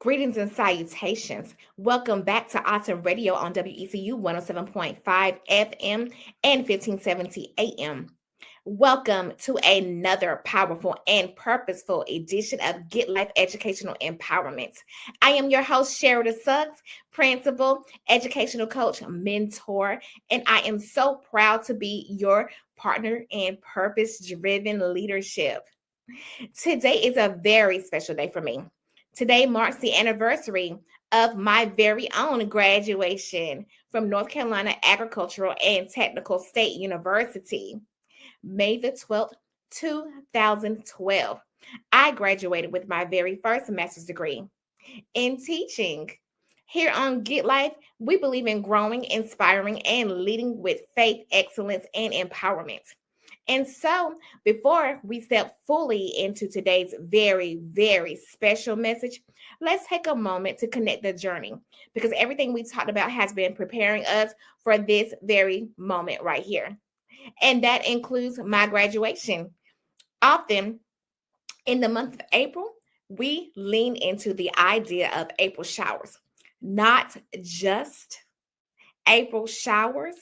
Greetings and salutations. Welcome back to Awesome Radio on WECU 107.5 FM and 1570 AM. Welcome to another powerful and purposeful edition of Get Life Educational Empowerment. I am your host, Sherida Suggs, principal, educational coach, mentor, and I am so proud to be your partner in purpose-driven leadership. Today is a very special day for me. Today marks the anniversary of my very own graduation from North Carolina Agricultural and Technical State University, May the 12th, 2012. I graduated with my very first master's degree in teaching. Here on Get Life, we believe in growing, inspiring, and leading with faith, excellence, and empowerment. And so, before we step fully into today's very special message, let's take a moment to connect the journey because everything we talked about has been preparing us for this very moment right here. And that includes my graduation. Often in the month of April, we lean into the idea of April showers, not just April showers,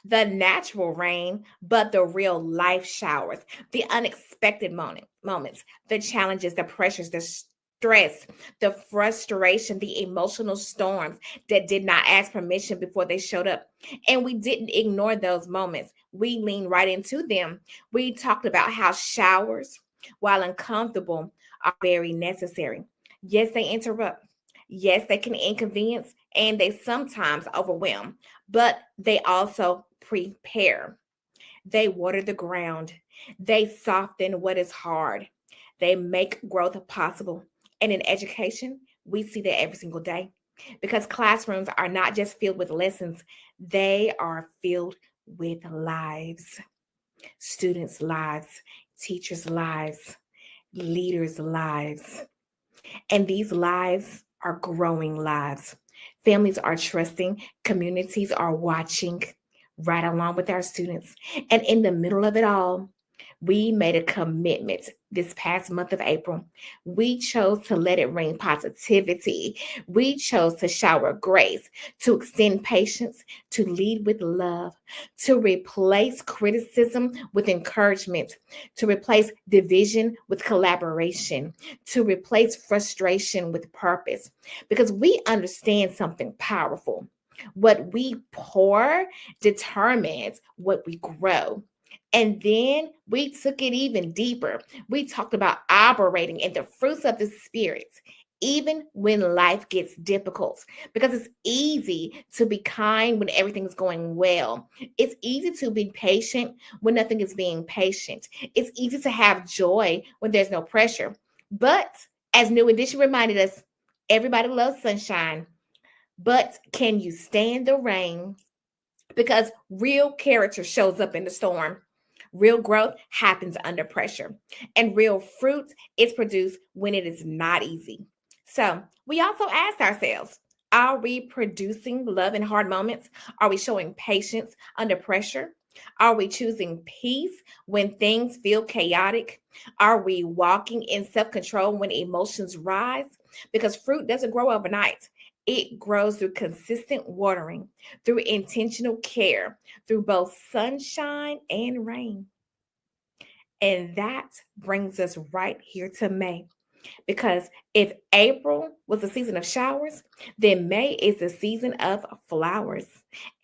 the natural rain, but the real life showers, the unexpected moments, the challenges, the pressures, the stress, the frustration, the emotional storms that did not ask permission before they showed up. And we didn't ignore those moments. We leaned right into them. We talked about how showers, while uncomfortable, are very necessary. Yes, they interrupt. Yes, they can inconvenience and they sometimes overwhelm, but they also prepare. They water the ground. They soften what is hard. They make growth possible. And in education, we see that every single day because classrooms are not just filled with lessons, they are filled with lives, students' lives, teachers' lives, leaders' lives. And these lives are growing lives. Families are trusting, communities are watching right along with our students. And in the middle of it all, we made a commitment this past month of April. We chose to let it rain positivity. We chose to shower grace, to extend patience, to lead with love, to replace criticism with encouragement, to replace division with collaboration, to replace frustration with purpose. Because we understand something powerful. What we pour determines what we grow. And then we took it even deeper. We talked about operating in the fruits of the Spirit, even when life gets difficult, because it's easy to be kind when everything's going well. It's easy to be patient when nothing is being patient. It's easy to have joy when there's no pressure. But as New Edition reminded us, everybody loves sunshine. But can you stand the rain? Because real character shows up in the storm. Real growth happens under pressure, and real fruit is produced when it is not easy. So, we also asked ourselves, are we producing love in hard moments? Are we showing patience under pressure? Are we choosing peace when things feel chaotic? Are we walking in self control when emotions rise? Because fruit doesn't grow overnight. It grows through consistent watering, through intentional care, through both sunshine and rain. And that brings us right here to May. Because if April was the season of showers, then May is the season of flowers.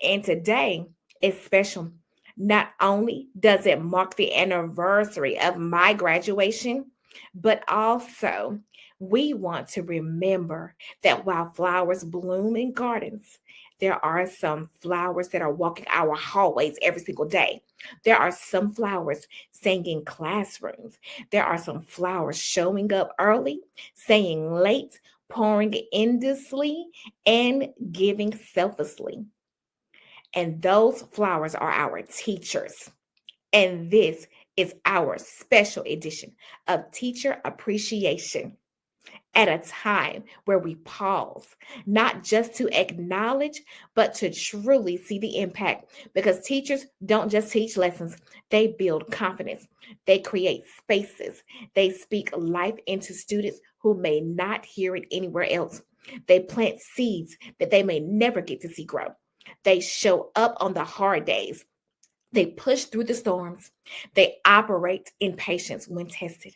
And today is special. Not only does it mark the anniversary of my graduation, but also we want to remember that while flowers bloom in gardens, there are some flowers that are walking our hallways every single day. There are some flowers singing classrooms. There are some flowers showing up early, staying late, pouring endlessly, and giving selflessly. And those flowers are our teachers. And this is our special edition of Teacher Appreciation. at a time where we pause, not just to acknowledge, but to truly see the impact. Because teachers don't just teach lessons, they build confidence, they create spaces, they speak life into students who may not hear it anywhere else. They plant seeds that they may never get to see grow. They show up on the hard days. They push through the storms. They operate in patience when tested.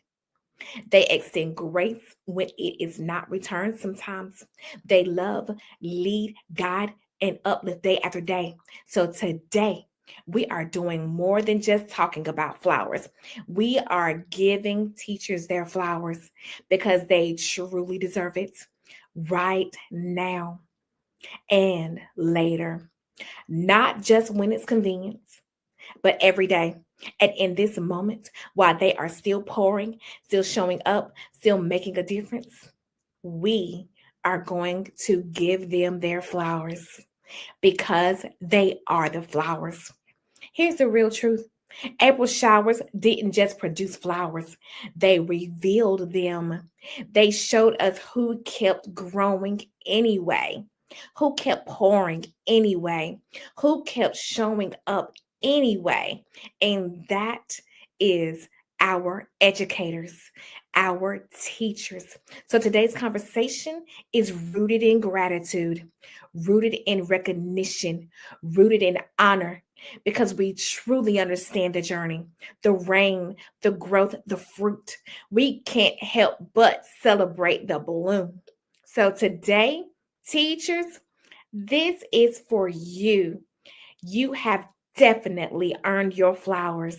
They extend grace when it is not returned sometimes. They love, lead, guide, and uplift day after day. So today, we are doing more than just talking about flowers. We are giving teachers their flowers because they truly deserve it right now and later. Not just when it's convenient, but every day. And in this moment, while they are still pouring, still showing up, still making a difference, we are going to give them their flowers because they are the flowers. Here's the real truth. April showers didn't just produce flowers, they revealed them. They showed us who kept growing anyway, who kept pouring anyway, who kept showing up anyway. And that is our educators, our teachers. So today's conversation is rooted in gratitude, rooted in recognition, rooted in honor, because we truly understand the journey, the rain, the growth, the fruit. We can't help but celebrate the bloom. So today, teachers, this is for you. You have definitely earned your flowers.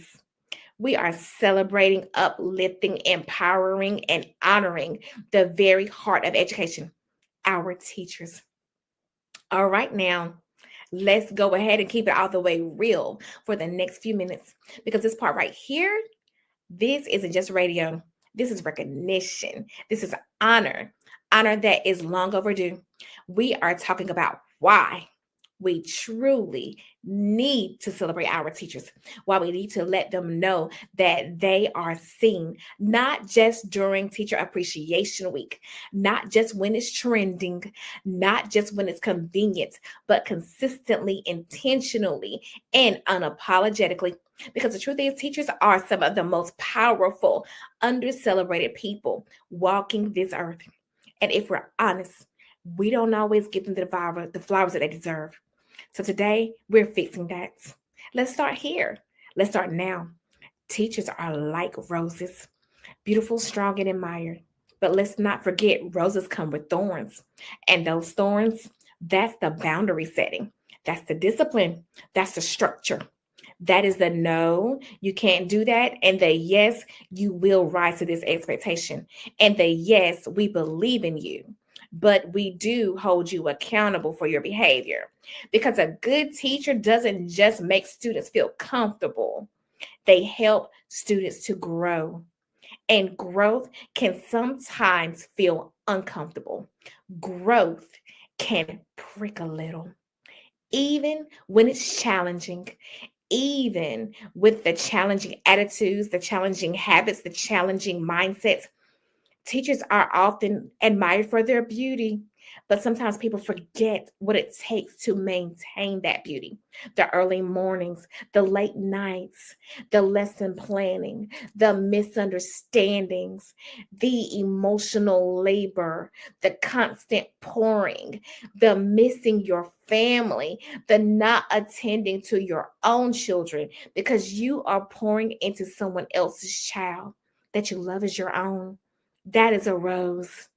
We are celebrating, uplifting, empowering, and honoring the very heart of education, our teachers. All right, now let's go ahead and keep it all the way real for the next few minutes because this part right here, this isn't just radio. This is recognition. This is honor, honor that is long overdue. We are talking about why we truly need to celebrate our teachers, why we need to let them know that they are seen, not just during Teacher Appreciation Week, not just when it's trending, not just when it's convenient, but consistently, intentionally, and unapologetically. Because the truth is, teachers are some of the most powerful, under celebrated people walking this earth. And if we're honest, we don't always give them the flowers that they deserve. So today we're fixing that. Let's start here. Let's start now. Teachers are like roses, beautiful, strong, and admired. But let's not forget roses come with thorns. And those thorns, that's the boundary setting. That's the discipline. That's the structure. That is the no, you can't do that. And the yes, you will rise to this expectation. And the yes, we believe in you, but we do hold you accountable for your behavior. Because a good teacher doesn't just make students feel comfortable, they help students to grow. And growth can sometimes feel uncomfortable. Growth can prick a little, even when it's challenging, even with the challenging attitudes, the challenging habits, the challenging mindsets. Teachers are often admired for their beauty, but sometimes people forget what it takes to maintain that beauty. The early mornings, the late nights, the lesson planning, the misunderstandings, the emotional labor, the constant pouring, the missing your family, the not attending to your own children because you are pouring into someone else's child that you love as your own. That is a rose.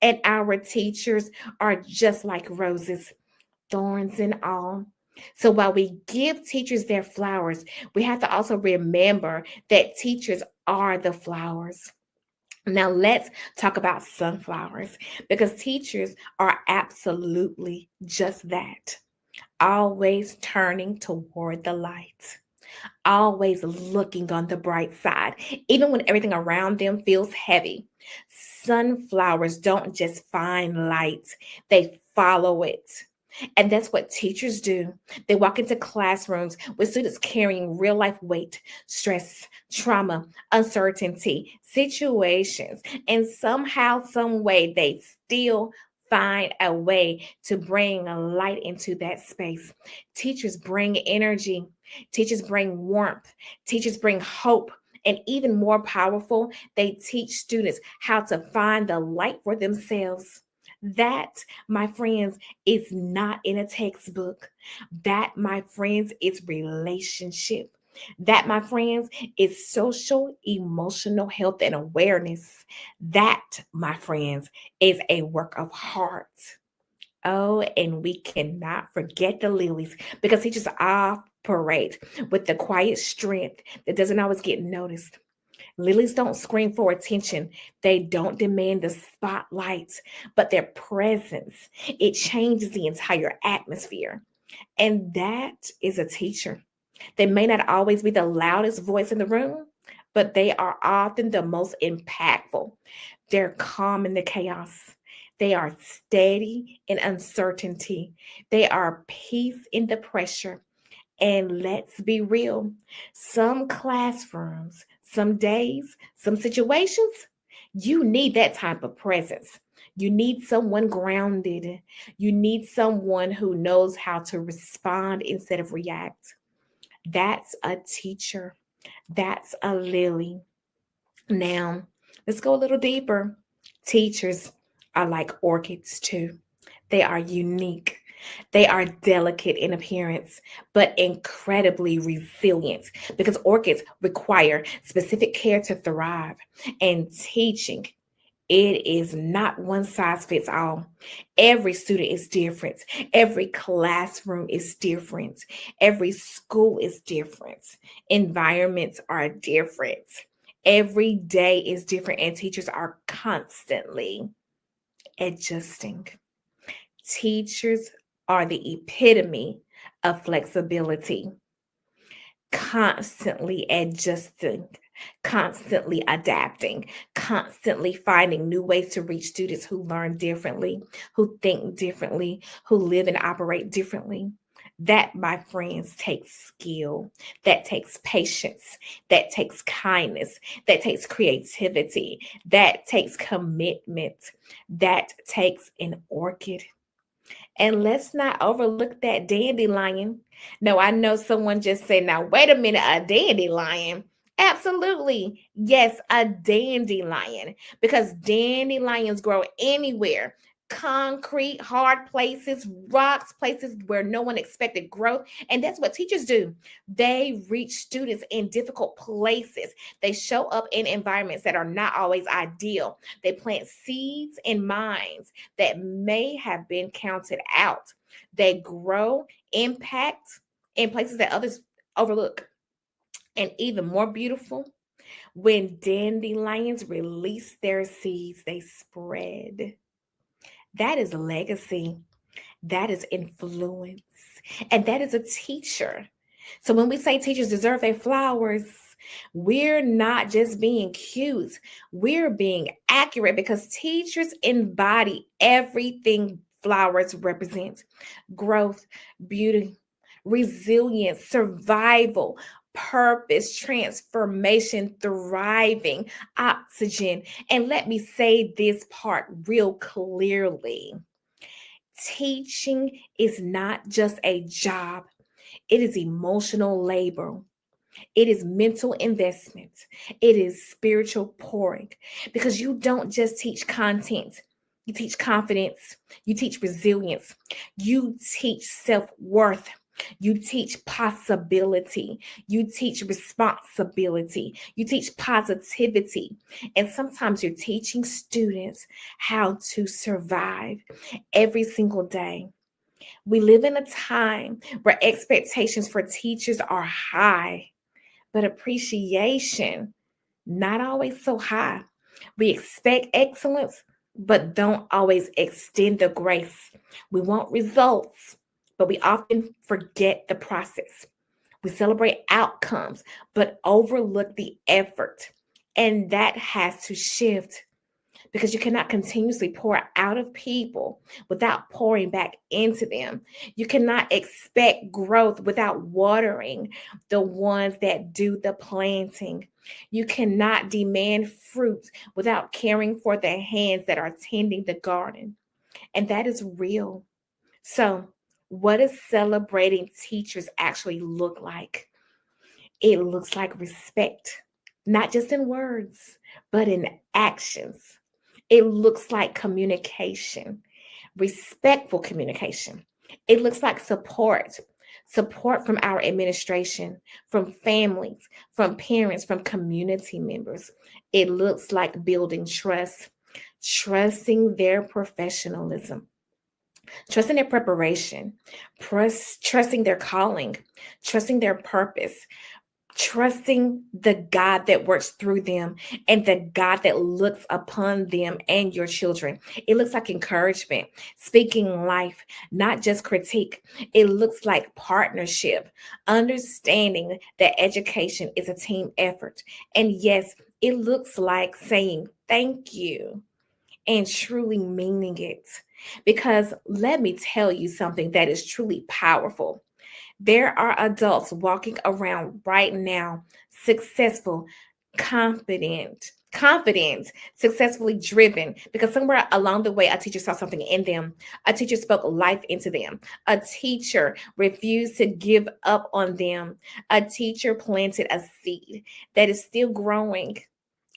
And our teachers are just like roses, thorns and all. So while we give teachers their flowers, we have to also remember that teachers are the flowers. Now let's talk about sunflowers because teachers are absolutely just that. Always turning toward the light, always looking on the bright side, even when everything around them feels heavy. Sunflowers don't just find light, they follow it. And that's what teachers do. They walk into classrooms with students carrying real life weight, stress, trauma, uncertainty, situations, and somehow, some way, they still find a way to bring a light into that space. Teachers bring energy, teachers bring warmth, teachers bring hope. And even more powerful, they teach students how to find the light for themselves. That, my friends, is not in a textbook. That, my friends, is relationship. That, my friends, is social, emotional health and awareness. That, my friends, is a work of heart. Oh, and we cannot forget the lilies because he just operate with the quiet strength that doesn't always get noticed. Lilies don't scream for attention. They don't demand the spotlight, but their presence, it changes the entire atmosphere. And that is a teacher. They may not always be the loudest voice in the room, but they are often the most impactful. They're calm in the chaos. They are steady in uncertainty. They are peace in the pressure. And let's be real, some classrooms, some days, some situations, you need that type of presence. You need someone grounded. You need someone who knows how to respond instead of react. That's a teacher. That's a lily. Now, let's go a little deeper. Teachers are like orchids too. They are unique. They are delicate in appearance, but incredibly resilient because orchids require specific care to thrive. And teaching, it is not one size fits all. Every student is different. Every classroom is different. Every school is different. Environments are different. Every day is different, and teachers are constantly adjusting. Teachers are the epitome of flexibility, constantly adjusting, constantly adapting, constantly finding new ways to reach students who learn differently, who think differently, who live and operate differently. That, my friends, takes skill, that takes patience, that takes kindness, that takes creativity, that takes commitment, that takes an orchid. And let's not overlook that dandelion. No, I know someone just said, now, wait a minute, a dandelion. Absolutely. Yes, a dandelion. Because dandelions grow anywhere. Concrete, hard places, rocks, places where no one expected growth. And that's what teachers do. They reach students in difficult places. They show up in environments that are not always ideal. They plant seeds in minds that may have been counted out. They grow impact in places that others overlook. And even more beautiful, when dandelions release their seeds, they spread. That is legacy. That is influence. And that is a teacher. So when we say teachers deserve their flowers, we're not just being cute, we're being accurate because teachers embody everything flowers represent: growth, beauty, resilience, survival, purpose, transformation, thriving, oxygen. And let me say this part real clearly: teaching is not just a job, it is emotional labor. It is mental investment. It is spiritual pouring because you don't just teach content. You teach confidence. You teach resilience. You teach self worth. You teach possibility. You teach responsibility. You teach positivity. And sometimes you're teaching students how to survive every single day. We live in a time where expectations for teachers are high, but appreciation not always so high. We expect excellence, but don't always extend the grace. We want results, but we often forget the process. We celebrate outcomes, but overlook the effort. And that has to shift because you cannot continuously pour out of people without pouring back into them. You cannot expect growth without watering the ones that do the planting. You cannot demand fruit without caring for the hands that are tending the garden. And that is real. So, what does celebrating teachers actually look like? It looks like respect, not just in words, but in actions. It looks like communication, respectful communication. It looks like support from our administration, from families, from parents, from community members. It looks like building trust, trusting their professionalism, trusting their preparation, trusting their calling, trusting their purpose, trusting the God that works through them and the God that looks upon them and your children. It looks like encouragement, speaking life, not just critique. It looks like partnership, understanding that education is a team effort. And yes, it looks like saying thank you and truly meaning it. Because let me tell you something that is truly powerful. There are adults walking around right now, successful, confident, successfully driven, because somewhere along the way, a teacher saw something in them. A teacher spoke life into them. A teacher refused to give up on them. A teacher planted a seed that is still growing.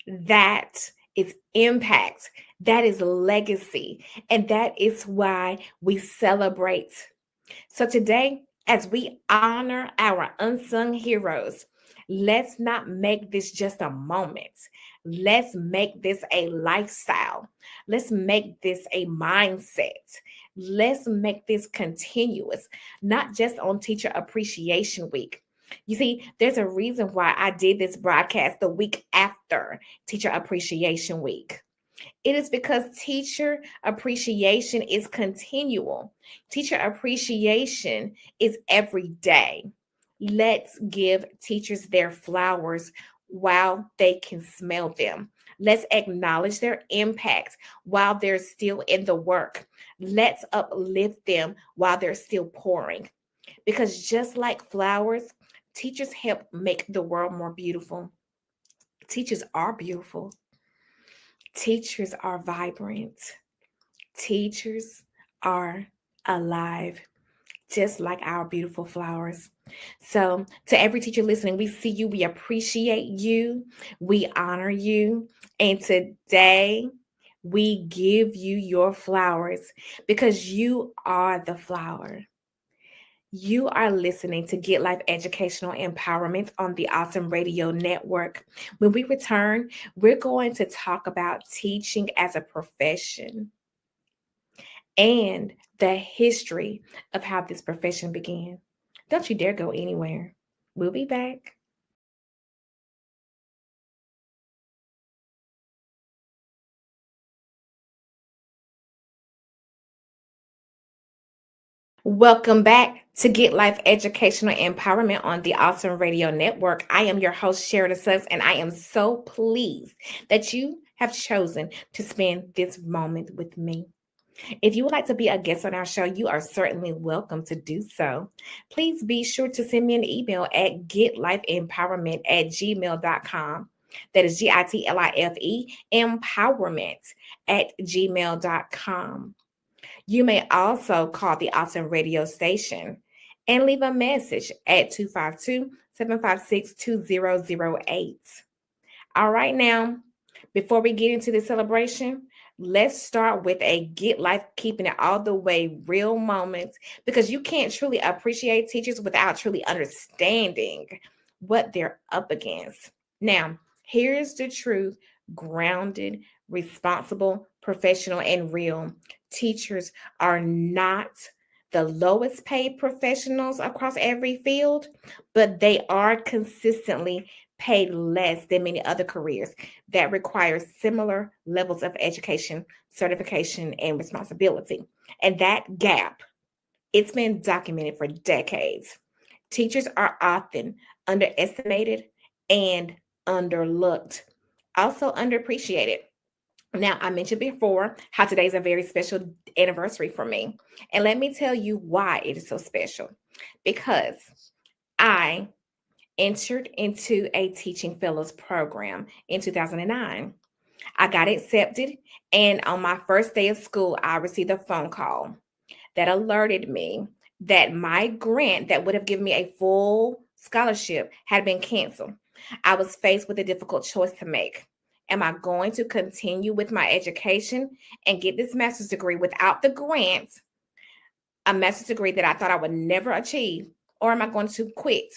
That is impact. That is legacy. And that is why we celebrate. So today, as we honor our unsung heroes, let's not make this just a moment. Let's make this a lifestyle. Let's make this a mindset. Let's make this continuous, not just on Teacher Appreciation Week. You see, there's a reason why I did this broadcast the week after Teacher Appreciation Week. It is because teacher appreciation is continual. Teacher appreciation is every day. Let's give teachers their flowers while they can smell them. Let's acknowledge their impact while they're still in the work. Let's uplift them while they're still pouring. Because just like flowers, teachers help make the world more beautiful. Teachers are beautiful. Teachers are vibrant. Teachers are alive, just like our beautiful flowers. So, to every teacher listening, we see you, we appreciate you, we honor you. And today, we give you your flowers because you are the flower. You are listening to Get Life Educational Empowerment on the Awesome Radio Network. When we return, we're going to talk about teaching as a profession and the history of how this profession began. Don't you dare go anywhere. We'll be back. Welcome back to Get Life Educational Empowerment on the Awesome Radio Network. I am your host, Sherida Suggs, and I am so pleased that you have chosen to spend this moment with me. If you would like to be a guest on our show, you are certainly welcome to do so. Please be sure to send me an email at getlifeempowerment@gmail.com. That is GITLIFE empowerment at gmail.com. You may also call the Awesome Radio station and leave a message at 252-756-2008. All right, now, before we get into the celebration, let's start with a get life, keeping it all the way real moment because you can't truly appreciate teachers without truly understanding what they're up against. Now, here's the truth: grounded, responsible, professional, and real. Teachers are not the lowest paid professionals across every field, but they are consistently paid less than many other careers that require similar levels of education, certification, and responsibility. And that gap, it's been documented for decades. Teachers are often underestimated and underlooked, also underappreciated. Now, I mentioned before how today is a very special anniversary for me. And let me tell you why it is so special. Because I entered into a teaching fellows program in 2009. I got accepted, and on my first day of school, I received a phone call that alerted me that my grant that would have given me a full scholarship had been canceled. I was faced with a difficult choice to make. Am I going to continue with my education and get this master's degree without the grant, a master's degree that I thought I would never achieve, or am I going to quit?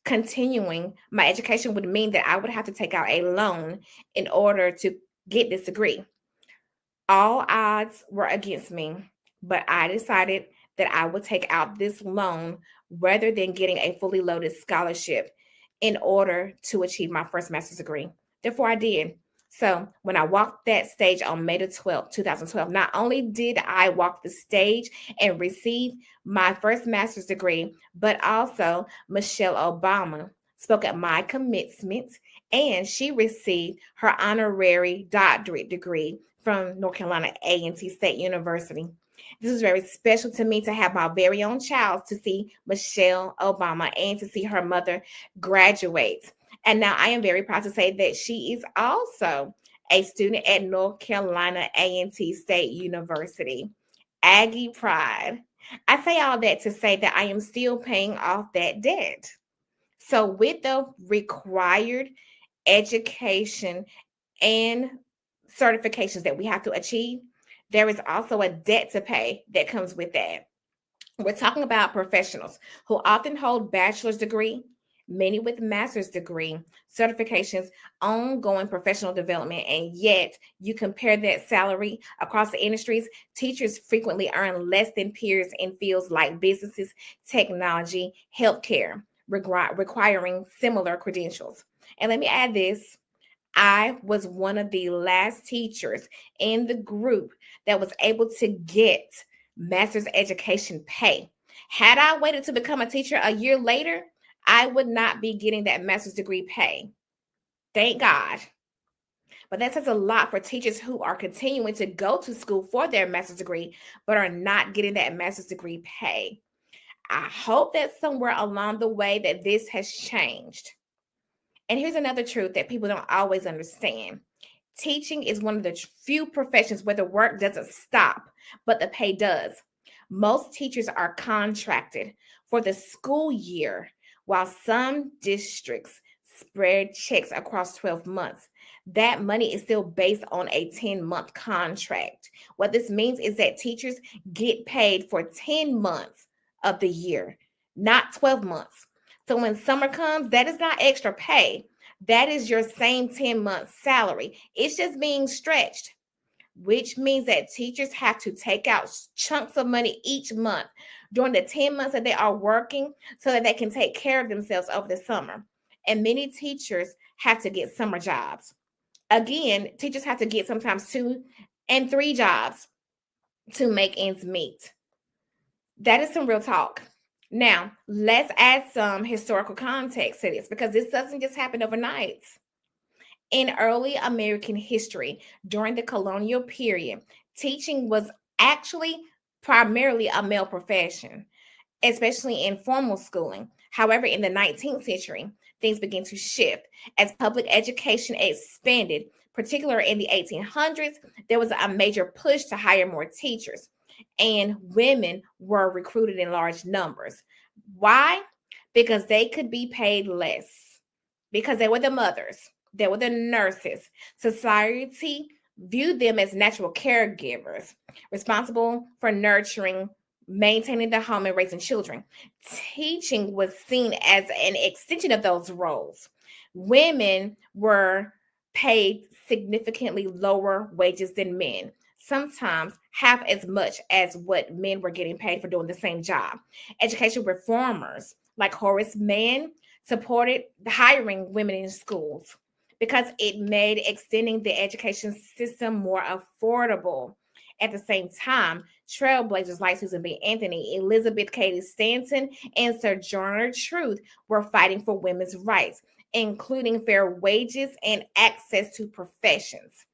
Continuing my education would mean that I would have to take out a loan in order to get this degree. All odds were against me, but I decided that I would take out this loan rather than getting a fully loaded scholarship in order to achieve my first master's degree. Therefore, I did. So, when I walked that stage on May the 12th, 2012, not only did I walk the stage and receive my first master's degree, but also Michelle Obama spoke at my commencement and she received her honorary doctorate degree from North Carolina A&T State University. This is very special to me to have my very own child to see Michelle Obama and to see her mother graduate. And now I am very proud to say that she is also a student at North Carolina A&T State University. Aggie pride. I say all that to say that I am still paying off that debt. So with the required education and certifications that we have to achieve, there is also a debt to pay that comes with that. We're talking about professionals who often hold bachelor's degree, many with master's degree, certifications, ongoing professional development, and yet you compare that salary across the industries, teachers frequently earn less than peers in fields like businesses, technology, healthcare, requiring similar credentials. And let me add this. I was one of the last teachers in the group that was able to get master's education pay. Had I waited to become a teacher a year later, I would not be getting that master's degree pay. Thank God. But that says a lot for teachers who are continuing to go to school for their master's degree, but are not getting that master's degree pay. I hope that somewhere along the way that this has changed. And here's another truth that people don't always understand. Teaching is one of the few professions where the work doesn't stop, but the pay does. Most teachers are contracted for the school year, while some districts spread checks across 12 months. That money is still based on a 10-month contract. What this means is that teachers get paid for 10 months of the year, not 12 months. So when summer comes, that is not extra pay. That is your same 10-month salary. It's just being stretched, which means that teachers have to take out chunks of money each month during the 10 months that they are working so that they can take care of themselves over the summer. And many teachers have to get summer jobs. Again, teachers have to get sometimes 2 and 3 jobs to make ends meet. That is some real talk. Now, let's add some historical context to this because this doesn't just happen overnight. In early American history, during the colonial period, teaching was actually primarily a male profession, especially in formal schooling. However, in the 19th century, things began to shift as public education expanded, particularly in the 1800s. There was a major push to hire more teachers, and women were recruited in large numbers. Why? Because they could be paid less, because they were the mothers, they were the nurses. Society viewed them as natural caregivers, responsible for nurturing, maintaining the home, and raising children. Teaching was seen as an extension of those roles. Women were paid significantly lower wages than men, sometimes half as much as what men were getting paid for doing the same job. Education reformers like Horace Mann supported hiring women in schools because it made extending the education system more affordable. At the same time, trailblazers like Susan B. Anthony, Elizabeth Cady Stanton, and Sojourner Truth were fighting for women's rights, including fair wages and access to professions.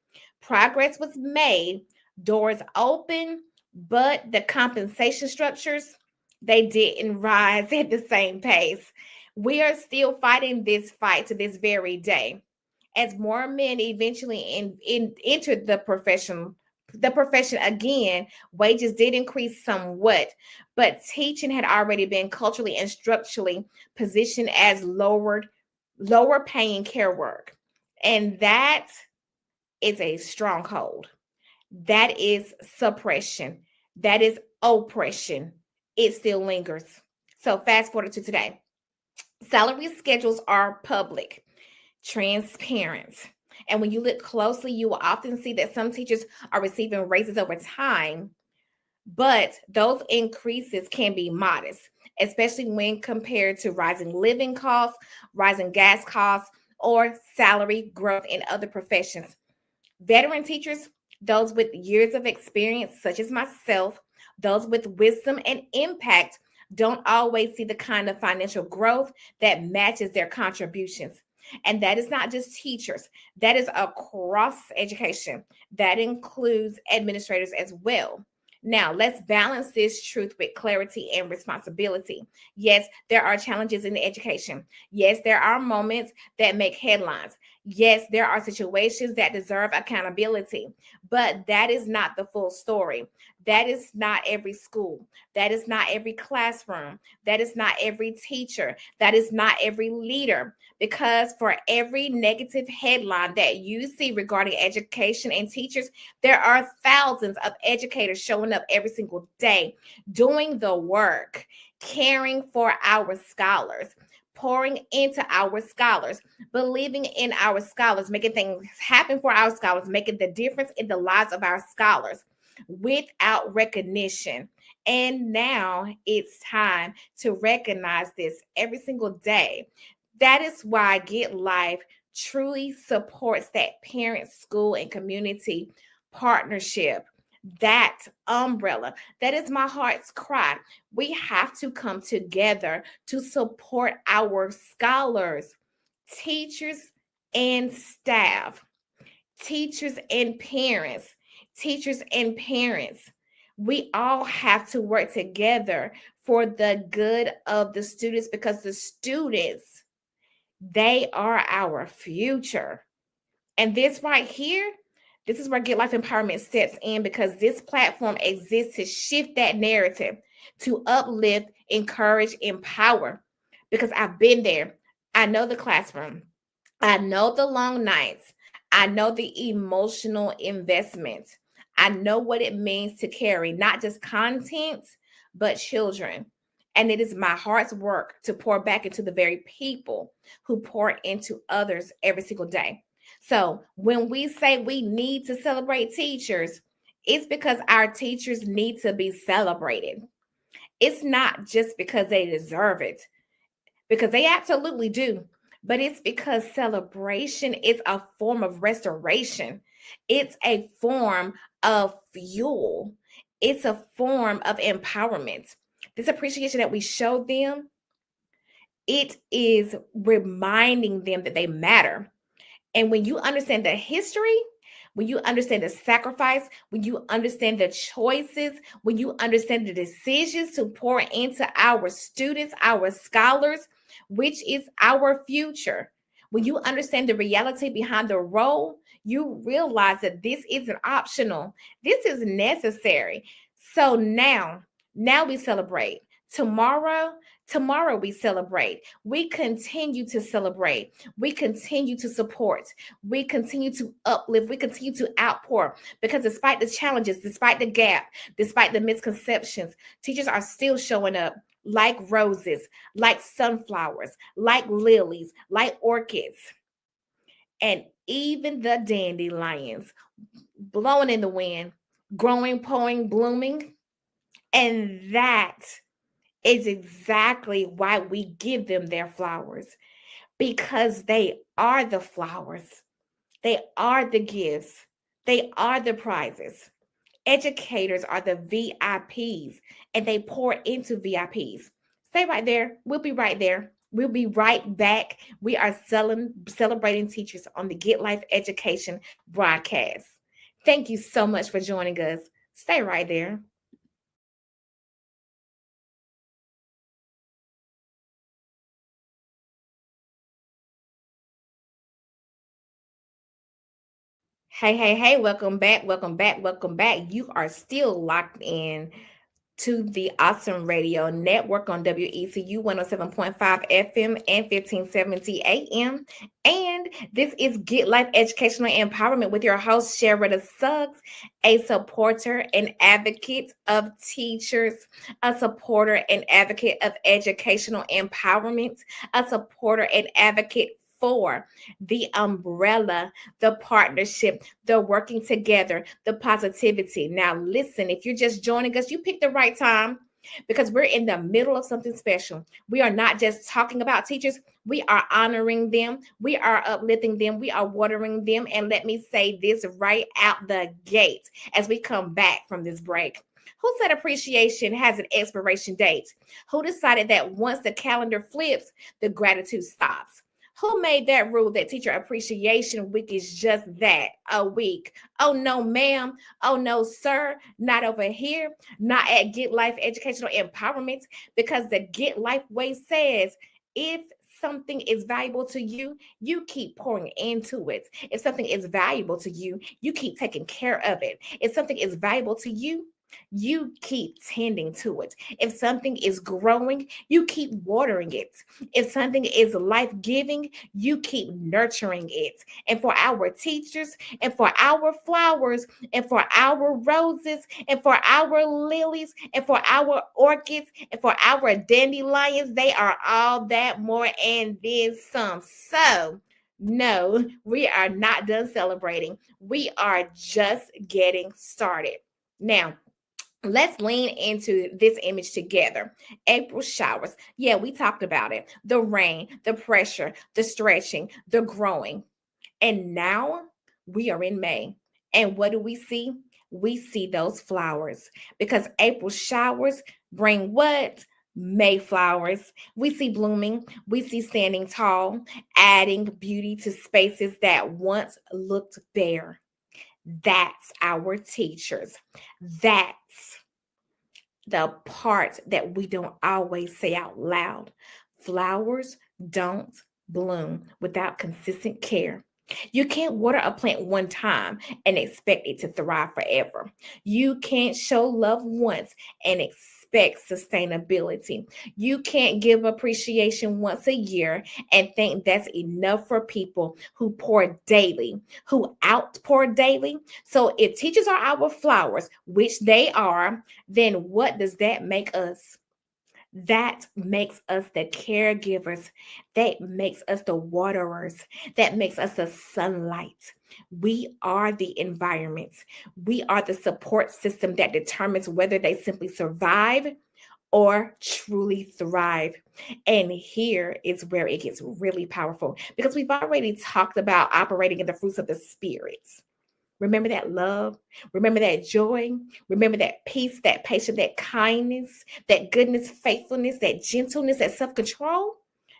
Progress was made, doors open, but the compensation structures, they didn't rise at the same pace. We are still fighting this fight to this very day. As more men eventually entered the profession again, wages did increase somewhat, but teaching had already been culturally and structurally positioned as lower paying care work. And that is a stronghold. That is suppression. That is oppression. It still lingers. So fast forward to today. Salary schedules are public, transparent. And when you look closely, you will often see that some teachers are receiving raises over time, but those increases can be modest, especially when compared to rising living costs, rising gas costs, or salary growth in other professions. Veteran teachers, those with years of experience, such as myself, those with wisdom and impact, don't always see the kind of financial growth that matches their contributions. And that is not just teachers, that is across education. That includes administrators as well. Now, let's balance this truth with clarity and responsibility. Yes, there are challenges in education. Yes, there are moments that make headlines. Yes, there are situations that deserve accountability, but that is not the full story. That is not every school. That is not every classroom. That is not every teacher. That is not every leader. Because for every negative headline that you see regarding education and teachers, there are thousands of educators showing up every single day, doing the work, caring for our scholars, pouring into our scholars, believing in our scholars, making things happen for our scholars, making the difference in the lives of our scholars without recognition. And now it's time to recognize this every single day. That is why Get Life truly supports that parent, school, and community partnership. That umbrella. That is my heart's cry. We have to come together to support our scholars, teachers, and staff, teachers and parents, teachers and parents. We all have to work together for the good of the students because the students, they are our future. And this right here, this is where Get Life Empowerment steps in because this platform exists to shift that narrative, to uplift, encourage, empower. Because I've been there. I know the classroom. I know the long nights. I know the emotional investment. I know what it means to carry not just content, but children. And it is my heart's work to pour back into the very people who pour into others every single day. So when we say we need to celebrate teachers, it's because our teachers need to be celebrated. It's not just because they deserve it, because they absolutely do. But it's because celebration is a form of restoration. It's a form of fuel. It's a form of empowerment. This appreciation that we show them, it is reminding them that they matter. And when you understand the history, when you understand the sacrifice, when you understand the choices, when you understand the decisions to pour into our students, our scholars, which is our future, when you understand the reality behind the role, you realize that this isn't optional. This is necessary. So now we celebrate. Tomorrow we celebrate. We continue to celebrate. We continue to support. We continue to uplift. We continue to outpour because despite the challenges, despite the gap, despite the misconceptions, teachers are still showing up like roses, like sunflowers, like lilies, like orchids, and even the dandelions blowing in the wind, growing, pouring, blooming. And that is exactly why we give them their flowers, because they are the flowers. They are the gifts. They are the prizes. Educators are the VIPs and they pour into VIPs. Stay right there. We'll be right there. We'll be right back. We are celebrating teachers on the Get Life Education broadcast. Thank you so much for joining us. Stay right there. Hey, hey, hey, welcome back, welcome back, welcome back. You are still locked in to the Awesome Radio Network on WECU 107.5 FM and 1570 AM. And this is Get Life Educational Empowerment with your host, Sherida Suggs, a supporter and advocate of teachers, a supporter and advocate of educational empowerment, a supporter and advocate for the umbrella, the partnership, the working together, the positivity. Now, listen, if you're just joining us, you picked the right time because we're in the middle of something special. We are not just talking about teachers, we are honoring them, we are uplifting them, we are watering them. And let me say this right out the gate as we come back from this break. Who said appreciation has an expiration date? Who decided that once the calendar flips, the gratitude stops? Who made that rule that Teacher Appreciation Week is just that, a week? Oh, no, ma'am. Oh, no, sir. Not over here. Not at Get Life Educational Empowerment, because the Get Life way says if something is valuable to you, you keep pouring into it. If something is valuable to you, you keep taking care of it. If something is valuable to you, you keep tending to it. If something is growing, you keep watering it. If something is life giving, you keep nurturing it. And for our teachers, and for our flowers, and for our roses, and for our lilies, and for our orchids, and for our dandelions, they are all that more and then some. So, no, we are not done celebrating. We are just getting started. Now, let's lean into this image together. April showers. Yeah, we talked about it. The rain, the pressure, the stretching, the growing. And now we are in May. And what do we see? We see those flowers because April showers bring what? Mayflowers. We see blooming, we see standing tall, adding beauty to spaces that once looked bare. That's our teachers. That's the part that we don't always say out loud. Flowers don't bloom without consistent care. You can't water a plant one time and expect it to thrive forever. You can't show love once and expect sustainability. You can't give appreciation once a year and think that's enough for people who pour daily, who outpour daily. So if teachers are our flowers, which they are, then what does that make us? That makes us the caregivers. That makes us the waterers. That makes us the sunlight. We are the environment. We are the support system that determines whether they simply survive or truly thrive. And here is where it gets really powerful because we've already talked about operating in the fruits of the spirits. Remember that love. Remember that joy. Remember that peace, that patience, that kindness, that goodness, faithfulness, that gentleness, that self control.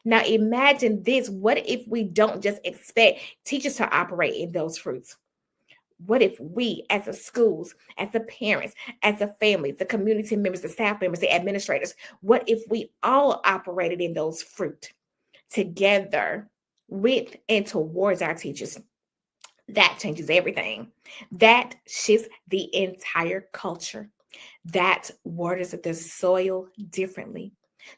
Now imagine this. What if we don't just expect teachers to operate in those fruits? What if we, as the schools, as the parents, as the families, the community members, the staff members, the administrators, what if we all operated in those fruit together with and towards our teachers? That changes everything. That shifts the entire culture. That waters the soil differently.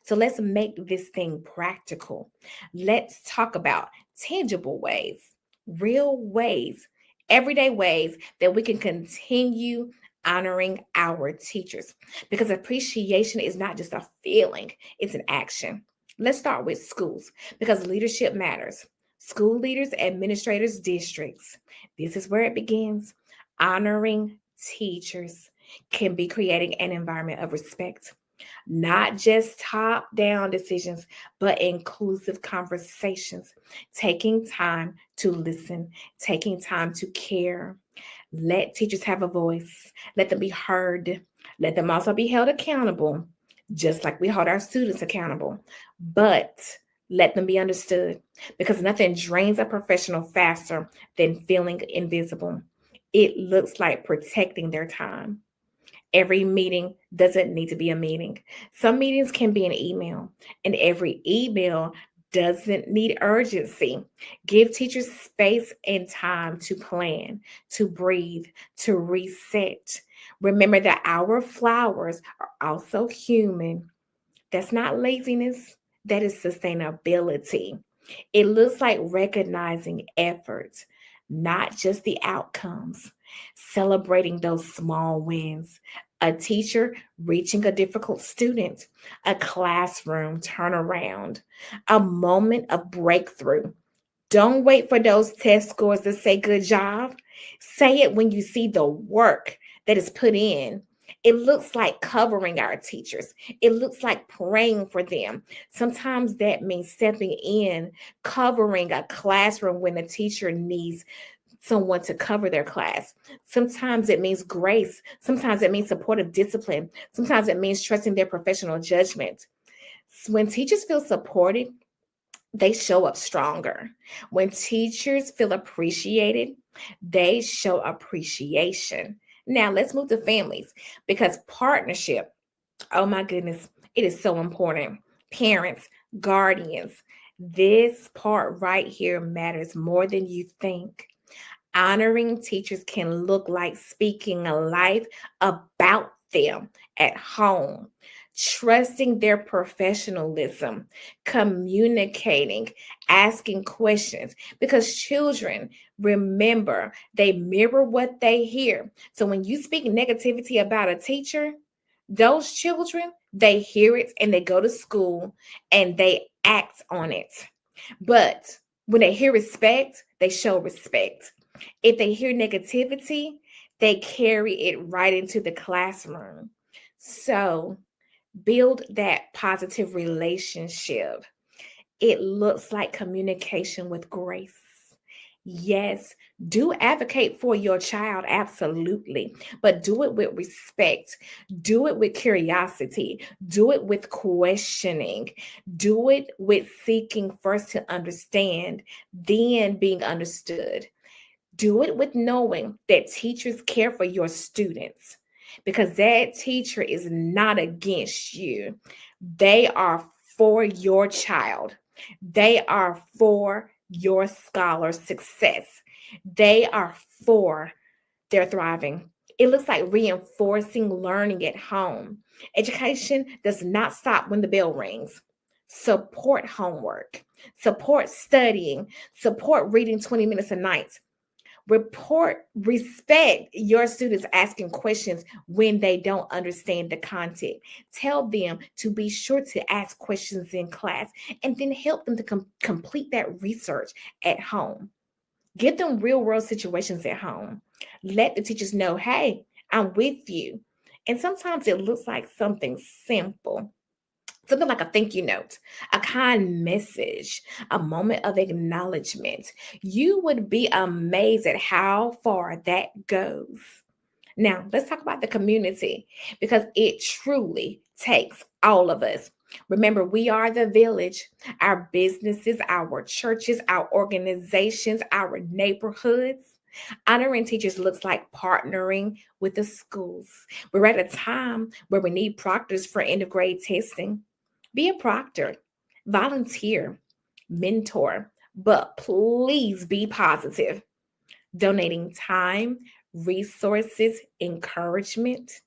So let's make this thing practical. Let's talk about tangible ways, real ways, everyday ways that we can continue honoring our teachers because appreciation is not just a feeling, it's an action. Let's start with schools because leadership matters. School leaders, administrators, districts. This is where it begins. Honoring teachers can be creating an environment of respect, not just top down decisions, but inclusive conversations, taking time to listen, taking time to care. Let teachers have a voice, let them be heard, let them also be held accountable, just like we hold our students accountable. But let them be understood because nothing drains a professional faster than feeling invisible. It looks like protecting their time. Every meeting doesn't need to be a meeting. Some meetings can be an email, and every email doesn't need urgency. Give teachers space and time to plan, to breathe, to reset. Remember that our flowers are also human. That's not laziness, that is sustainability. It looks like recognizing efforts, not just the outcomes, celebrating those small wins. A teacher reaching a difficult student, a classroom turnaround, a moment of breakthrough. Don't wait for those test scores to say good job. Say it when you see the work that is put in. It looks like covering our teachers. It looks like praying for them. Sometimes that means stepping in, covering a classroom when a teacher needs someone to cover their class. Sometimes it means grace. Sometimes it means supportive discipline. Sometimes it means trusting their professional judgment. When teachers feel supported, they show up stronger. When teachers feel appreciated, they show appreciation. Now, let's move to families because partnership, oh my goodness, it is so important. Parents, guardians, this part right here matters more than you think. Honoring teachers can look like speaking a life about them at home, trusting their professionalism, communicating, asking questions, because children, remember, they mirror what they hear. So when you speak negativity about a teacher, those children, they hear it and they go to school and they act on it. But when they hear respect, they show respect. If they hear negativity, they carry it right into the classroom. So build that positive relationship. It looks like communication with grace. Yes, do advocate for your child, absolutely, but do it with respect. Do it with curiosity. Do it with questioning. Do it with seeking first to understand, then being understood. Do it with knowing that teachers care for your students because that teacher is not against you. They are for your child, they are for your scholar's success, they are for their thriving. It looks like reinforcing learning at home. Education does not stop when the bell rings. Support homework, support studying, support reading 20 minutes a night. Respect your students asking questions when they don't understand the content. Tell them to be sure to ask questions in class and then help them to complete that research at home. Give them real world situations at home. Let the teachers know, hey, I'm with you. And sometimes it looks like something simple, something like a thank you note, a kind message, a moment of acknowledgement. You would be amazed at how far that goes. Now, let's talk about the community because it truly takes all of us. Remember, we are the village, our businesses, our churches, our organizations, our neighborhoods. Honoring teachers looks like partnering with the schools. We're at a time where we need proctors for end of grade testing. Be a proctor, volunteer, mentor, but please be positive. Donating time, resources, encouragement.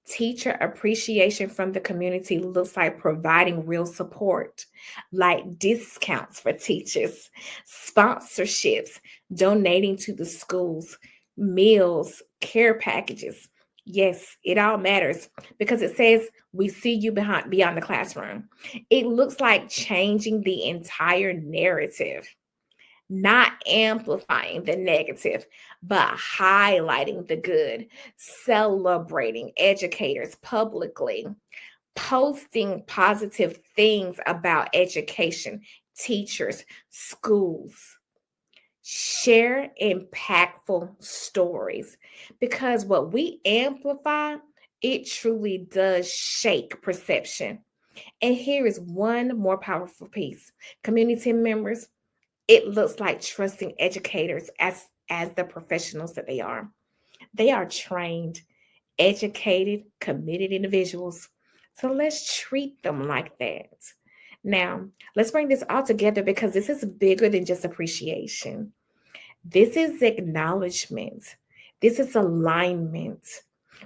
Teacher appreciation from the community looks like providing real support, like discounts for teachers, sponsorships, donating to the schools, meals, care packages. Yes, it all matters because it says we see you beyond the classroom. It looks like changing the entire narrative, not amplifying the negative, but highlighting the good, celebrating educators publicly, posting positive things about education, teachers, schools. Share impactful stories because what we amplify, it truly does shake perception. And here is one more powerful piece. Community members, it looks like trusting educators as as the professionals that they are. They are trained, educated, committed individuals. So let's treat them like that. Now, let's bring this all together because this is bigger than just appreciation. This is acknowledgement. This is alignment.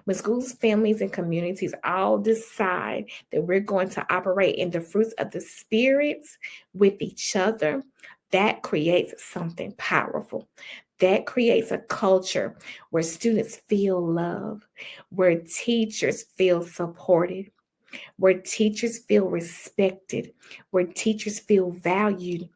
When schools, families, and communities all decide that we're going to operate in the fruits of the spirits with each other, that creates something powerful. That creates a culture where students feel love, where teachers feel supported, where teachers feel respected, where teachers feel valued,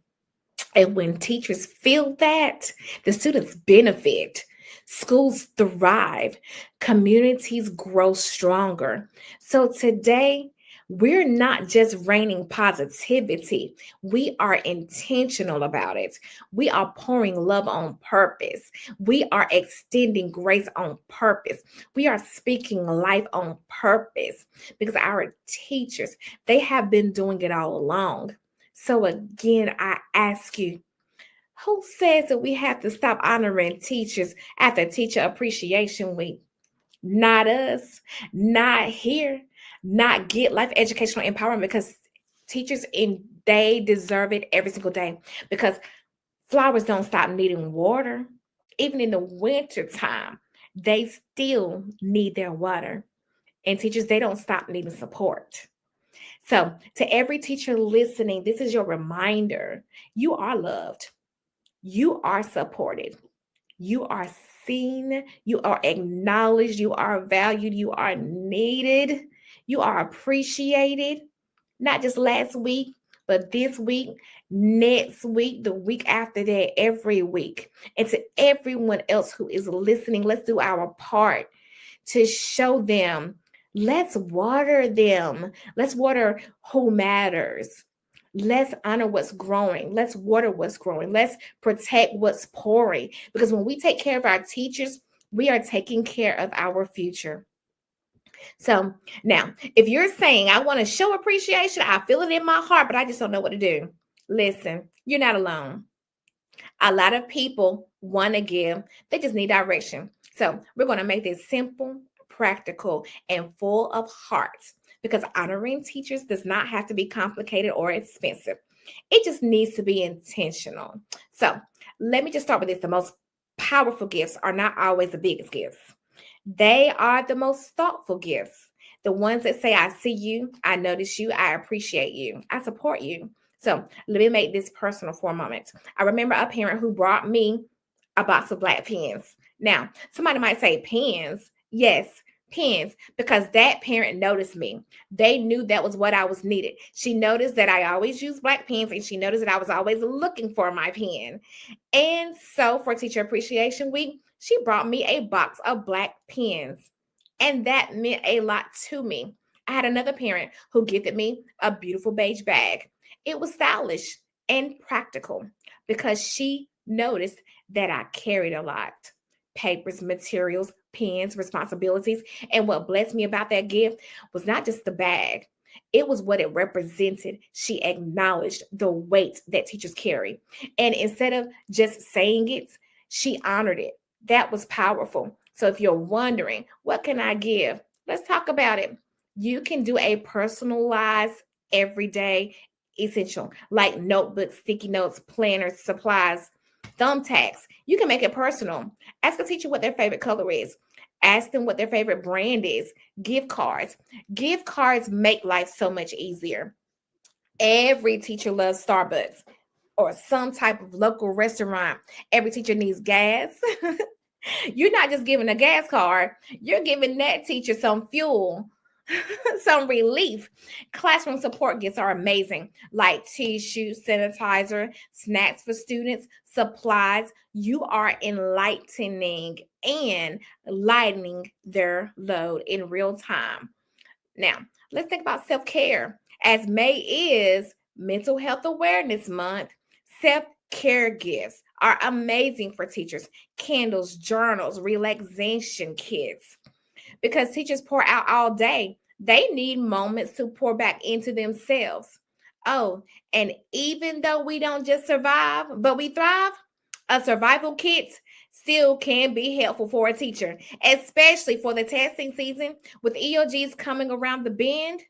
and when teachers feel that, the students benefit, schools thrive, communities grow stronger. So today, we're not just raining positivity, we are intentional about it. We are pouring love on purpose. We are extending grace on purpose. We are speaking life on purpose because our teachers, they have been doing it all along. So again, I ask you, who says that we have to stop honoring teachers after Teacher Appreciation Week? Not us, not here, not Get Life Educational Empowerment because teachers they deserve it every single day because flowers don't stop needing water. Even in the winter time, they still need their water. And teachers, they don't stop needing support. So, to every teacher listening, this is your reminder. You are loved. You are supported. You are seen. You are acknowledged. You are valued. You are needed. You are appreciated. Not just last week, but this week, next week, the week after that, every week. And to everyone else who is listening, let's do our part to show them. Let's water them. Let's water who matters. Let's honor what's growing. Let's water what's growing. Let's protect what's pouring. Because when we take care of our teachers, we are taking care of our future. So now, if you're saying, I want to show appreciation, I feel it in my heart, but I just don't know what to do. Listen, you're not alone. A lot of people want to give, they just need direction. So we're going to make this simple, practical, and full of heart because honoring teachers does not have to be complicated or expensive. It just needs to be intentional. So let me just start with this. The most powerful gifts are not always the biggest gifts. They are the most thoughtful gifts. The ones that say, I see you, I notice you, I appreciate you, I support you. So let me make this personal for a moment. I remember a parent who brought me a box of black pens. Now, somebody might say pens. Yes, pens, because that parent noticed me. They knew that was what I was needed. She noticed that I always use black pens, and she noticed that I was always looking for my pen. And so for Teacher Appreciation Week, she brought me a box of black pens. And that meant a lot to me. I had another parent who gifted me a beautiful beige bag. It was stylish and practical because she noticed that I carried a lot. Papers, materials, pens, responsibilities. And what blessed me about that gift was not just the bag, it was what it represented. She acknowledged the weight that teachers carry. And instead of just saying it, she honored it. That was powerful. So if you're wondering, what can I give? Let's talk about it. You can do a personalized everyday essential like notebooks, sticky notes, planners, supplies, thumbtacks. You can make it personal. Ask a teacher what their favorite color is. Ask them what their favorite brand is. Gift cards. Gift cards make life so much easier. Every teacher loves Starbucks or some type of local restaurant. Every teacher needs gas. You're not just giving a gas card, you're giving that teacher some fuel, some relief. Classroom support gifts are amazing, like tissue, sanitizer, snacks for students, supplies. You are enlightening and lightening their load in real time. Now, let's think about self care. As May is Mental Health Awareness Month, self care gifts are amazing for teachers. Candles, journals, relaxation kits. Because teachers pour out all day, they need moments to pour back into themselves. Oh, and even though we don't just survive, but we thrive, a survival kit still can be helpful for a teacher, especially for the testing season with EOGs coming around the bend.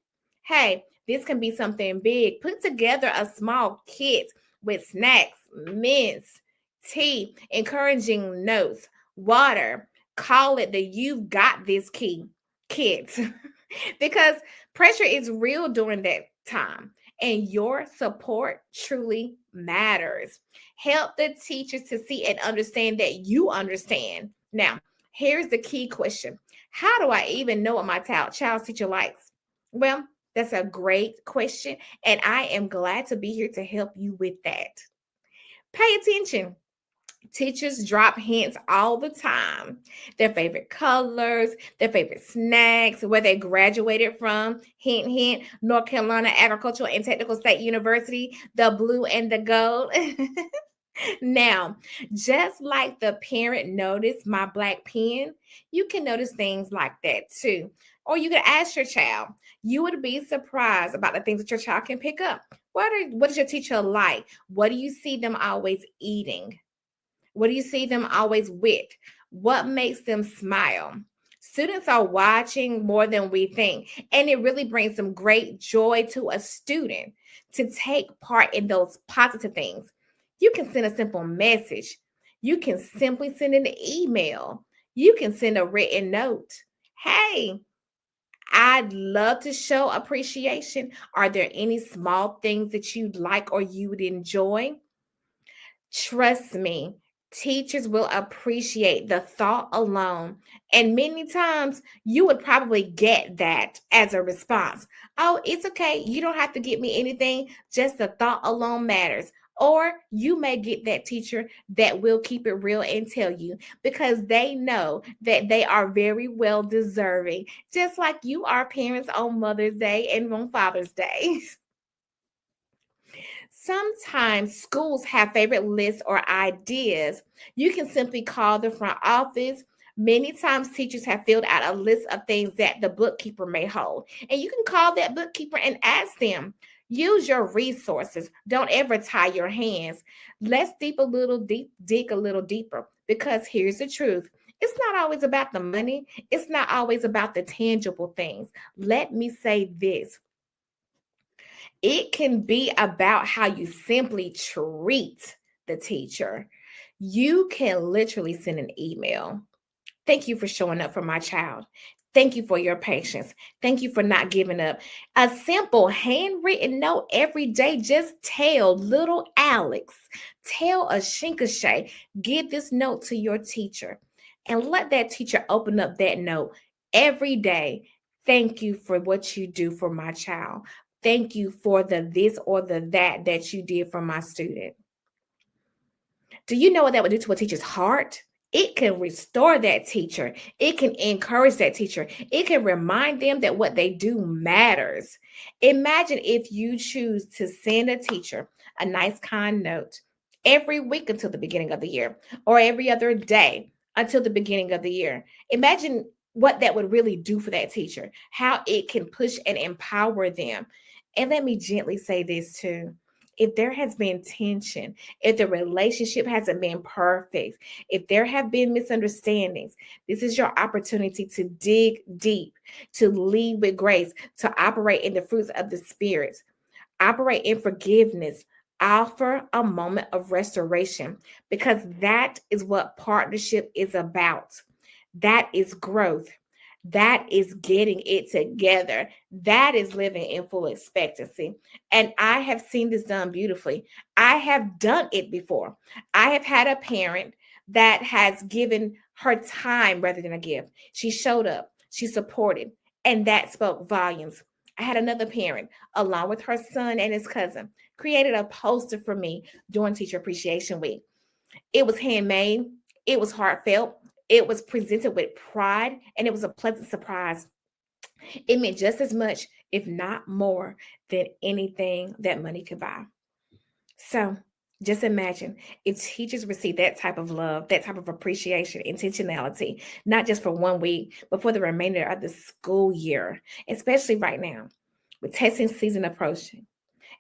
Hey, this can be something big. Put together a small kit with snacks, mints, tea, encouraging notes, water. Call it the You've Got This kit because pressure is real during that time and your support truly matters. Help the teachers to see and understand that you understand. Now, here's the key question: how do I even know what my child's teacher likes? Well, that's a great question, and I am glad to be here to help you with that. Pay attention. Teachers drop hints all the time. Their favorite colors, their favorite snacks, where they graduated from. Hint, hint, North Carolina Agricultural and Technical State University, the blue and the gold. Now, just like the parent noticed my black pen, you can notice things like that too. Or you could ask your child. You would be surprised about the things that your child can pick up. What is your teacher like? What do you see them always eating? What do you see them always with? What makes them smile? Students are watching more than we think, and it really brings some great joy to a student to take part in those positive things. You can send a simple message. You can simply send an email. You can send a written note. Hey, I'd love to show appreciation. Are there any small things that you'd like or you would enjoy? Trust me, teachers will appreciate the thought alone. And many times you would probably get that as a response. Oh, it's okay. You don't have to get me anything. Just the thought alone matters. Or you may get that teacher that will keep it real and tell you because they know that they are very well deserving, just like you are parents on Mother's Day and on Father's Day. Sometimes schools have favorite lists or ideas. You can simply call the front office. Many times, teachers have filled out a list of things that the bookkeeper may hold. And you can call that bookkeeper and ask them. Use your resources. Don't ever tie your hands. Let's dig a little deeper. Because here's the truth. It's not always about the money. It's not always about the tangible things. Let me say this: it can be about how you simply treat the teacher. You can literally send an email. Thank you for showing up for my child. Thank you for your patience. Thank you for not giving up. A simple handwritten note every day. Just tell little Alex, tell a Shinkashay, give this note to your teacher and let that teacher open up that note every day. Thank you for what you do for my child. Thank you for the this or the that you did for my student. Do you know what that would do to a teacher's heart? It can restore that teacher. It can encourage that teacher. It can remind them that what they do matters. Imagine if you choose to send a teacher a nice, kind note every week until the beginning of the year, or every other day until the beginning of the year. Imagine what that would really do for that teacher, how it can push and empower them. And let me gently say this too: if there has been tension, if the relationship hasn't been perfect, if there have been misunderstandings, this is your opportunity to dig deep, to lead with grace, to operate in the fruits of the Spirit, operate in forgiveness, offer a moment of restoration, because that is what partnership is about. That is growth. That is getting it together. That is living in full expectancy. And I have seen this done beautifully. I have done it before. I have had a parent that has given her time rather than a gift. She showed up, she supported, and that spoke volumes. I had another parent, along with her son and his cousin, created a poster for me during Teacher Appreciation Week. It was handmade, it was heartfelt, it was presented with pride, and it was a pleasant surprise. It meant just as much, if not more, than anything that money could buy. So just imagine if teachers receive that type of love, that type of appreciation, intentionality, not just for 1 week, but for the remainder of the school year, especially right now with testing season approaching.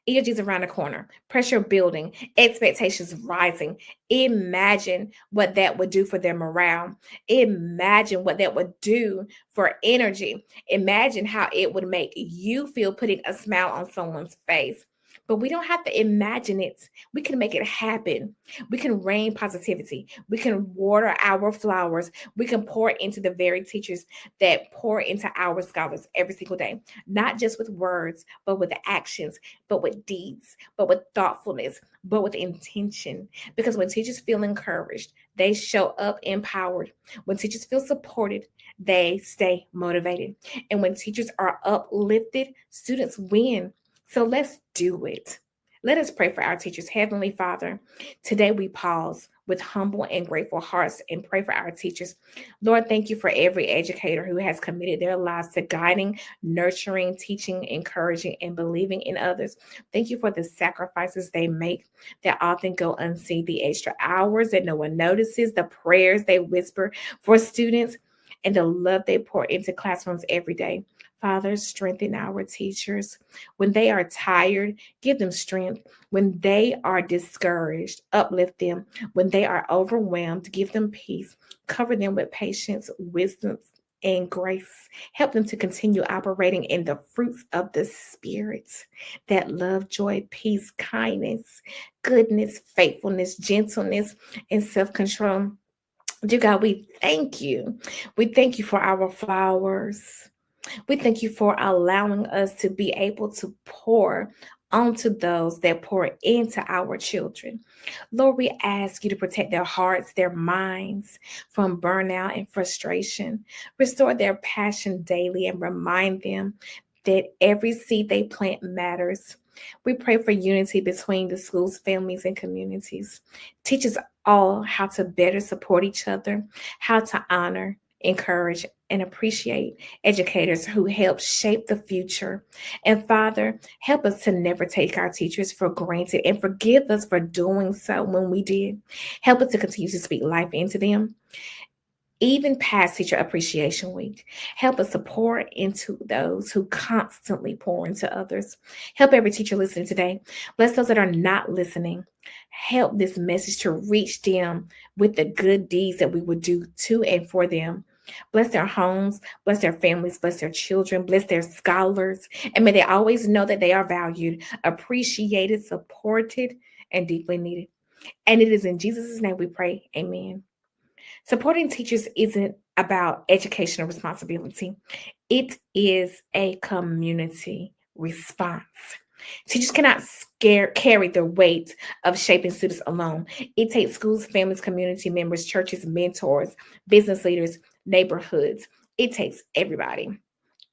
EOG's around the corner, pressure building, expectations rising. Imagine what that would do for their morale. Imagine what that would do for energy. Imagine how it would make you feel putting a smile on someone's face. But we don't have to imagine it. We can make it happen. We can rain positivity. We can water our flowers. We can pour into the very teachers that pour into our scholars every single day, not just with words, but with actions, but with deeds, but with thoughtfulness, but with intention. Because when teachers feel encouraged, they show up empowered. When teachers feel supported, they stay motivated. And when teachers are uplifted, students win. So let's do it. Let us pray for our teachers. Heavenly Father, today we pause with humble and grateful hearts and pray for our teachers. Lord, thank you for every educator who has committed their lives to guiding, nurturing, teaching, encouraging, and believing in others. Thank you for the sacrifices they make that often go unseen, the extra hours that no one notices, the prayers they whisper for students, and the love they pour into classrooms every day. Father, strengthen our teachers. When they are tired, give them strength. When they are discouraged, uplift them. When they are overwhelmed, give them peace. Cover them with patience, wisdom, and grace. Help them to continue operating in the fruits of the Spirit, that love, joy, peace, kindness, goodness, faithfulness, gentleness, and self control. Dear God, we thank you. We thank you for our flowers. We thank you for allowing us to be able to pour onto those that pour into our children. Lord, we ask you to protect their hearts, their minds from burnout and frustration. Restore their passion daily and remind them that every seed they plant matters. We pray for unity between the schools, families, and communities. Teach us all how to better support each other, how to honor, encourage, and appreciate educators who help shape the future. And Father, help us to never take our teachers for granted and forgive us for doing so when we did. Help us to continue to speak life into them, even past Teacher Appreciation Week. Help us to pour into those who constantly pour into others. Help every teacher listening today. Bless those that are not listening. Help this message to reach them with the good deeds that we would do to and for them. Bless their homes, bless their families, bless their children, bless their scholars, and may they always know that they are valued, appreciated, supported, and deeply needed. And it is in Jesus' name we pray. Amen. Supporting teachers isn't about educational responsibility. It is a community response. Teachers cannot carry the weight of shaping students alone. It takes schools, families, community members, churches, mentors, business leaders, neighborhoods. It takes everybody.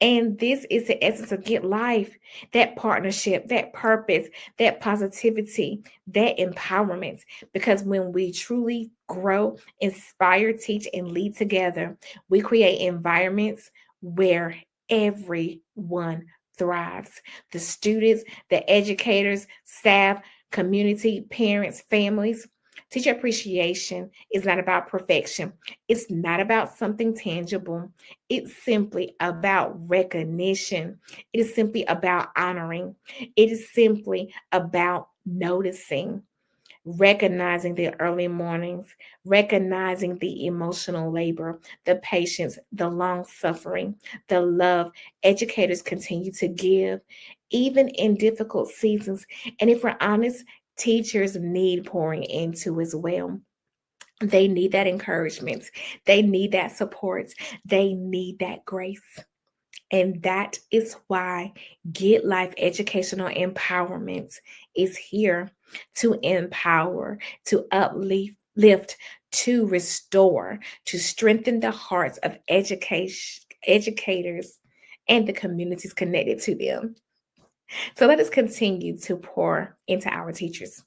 And this is the essence of Get Life, that partnership, that purpose, that positivity, that empowerment. Because when we truly grow, inspire, teach, and lead together, we create environments where everyone thrives. The students, the educators, staff, community, parents, families. Teacher appreciation is not about perfection. It's not about something tangible. It's simply about recognition. It is simply about honoring. It is simply about noticing, recognizing the early mornings, recognizing the emotional labor, the patience, the long suffering, the love educators continue to give, even in difficult seasons. And if we're honest, teachers need pouring into as well. They need that encouragement. They need that support. They need that grace. And that is why Get Life Educational Empowerment is here to empower, to uplift, to restore, to strengthen the hearts of educators and the communities connected to them. So let us continue to pour into our teachers.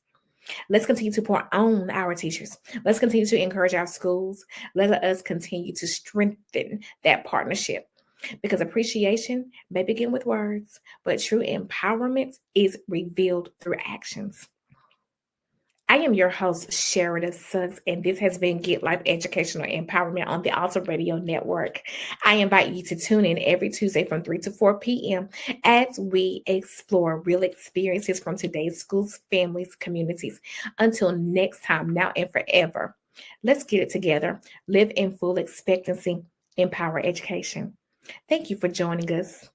Let's continue to pour on our teachers. Let's continue to encourage our schools. Let us continue to strengthen that partnership, because appreciation may begin with words, but true empowerment is revealed through actions. I am your host, Sherida Suggs, and this has been Get Life Educational Empowerment on the Alta Radio Network. I invite you to tune in every Tuesday from 3 to 4 p.m. as we explore real experiences from today's schools, families, communities. Until next time, now and forever, let's get it together. Live in full expectancy, empower education. Thank you for joining us.